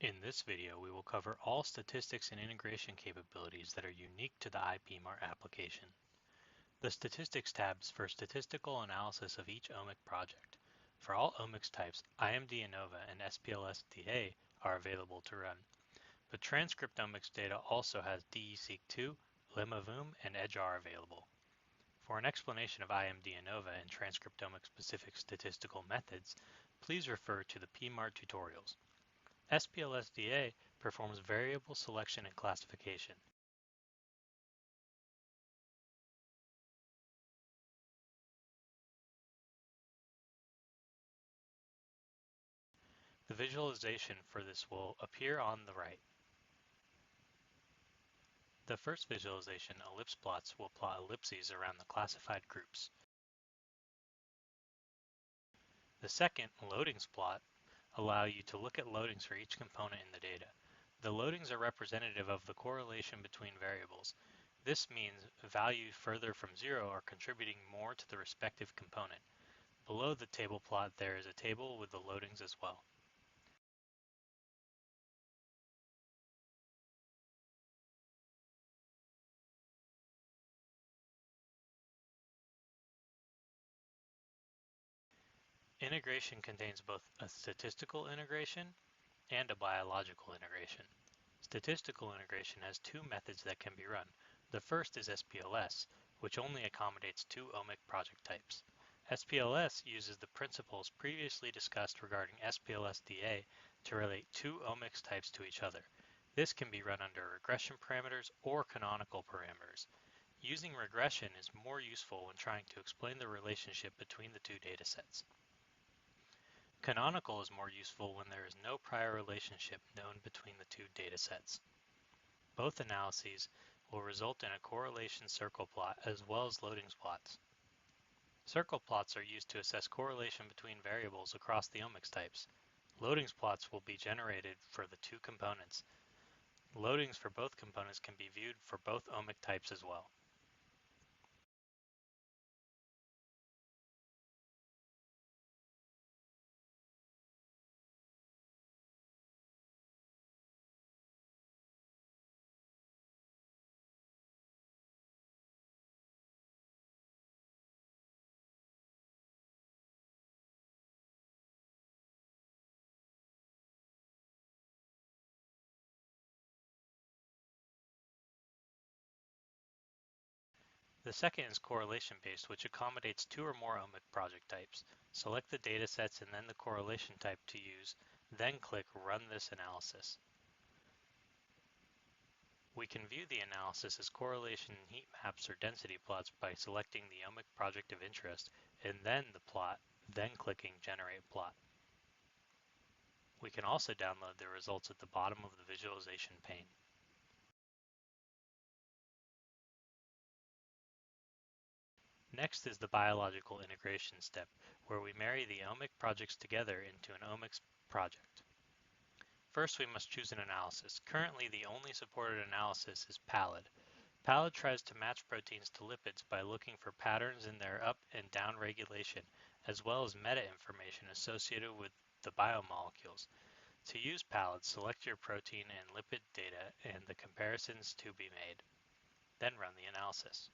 In this video, we will cover all statistics and integration capabilities that are unique to the iPMart application. The Statistics tabs for statistical analysis of each omic project. For all omics types, IMD-ANOVA and SPLS-DA are available to run, but transcriptomics data also has DE-seq2, limavum, and EDGAR available. For an explanation of IMD-ANOVA and transcriptomic-specific statistical methods, please refer to the PMART tutorials. SPLS-DA performs variable selection and classification. The visualization for this will appear on the right. The first visualization, ellipse plots, will plot ellipses around the classified groups. The second, loadings plot, allow you to look at loadings for each component in the data. The loadings are representative of the correlation between variables. This means values further from zero are contributing more to the respective component. Below the table plot, there is a table with the loadings as well. Integration contains both a statistical integration and a biological integration. Statistical integration has two methods that can be run. The first is SPLS, which only accommodates two omic project types. SPLS uses the principles previously discussed regarding SPLS-DA to relate two omics types to each other. This can be run under regression parameters or canonical parameters. Using regression is more useful when trying to explain the relationship between the two datasets. Canonical is more useful when there is no prior relationship known between the two datasets. Both analyses will result in a correlation circle plot as well as loadings plots. Circle plots are used to assess correlation between variables across the omics types. Loadings plots will be generated for the two components. Loadings for both components can be viewed for both omic types as well. The second is correlation-based, which accommodates two or more omic project types. Select the datasets and then the correlation type to use, then click Run this analysis. We can view the analysis as correlation heat maps or density plots by selecting the omic project of interest and then the plot, then clicking Generate Plot. We can also download the results at the bottom of the visualization pane. Next is the biological integration step, where we marry the omic projects together into an omics project. First, we must choose an analysis. Currently, the only supported analysis is PALID. PALID tries to match proteins to lipids by looking for patterns in their up and down regulation, as well as meta-information associated with the biomolecules. To use PALID, select your protein and lipid data and the comparisons to be made. Then run the analysis.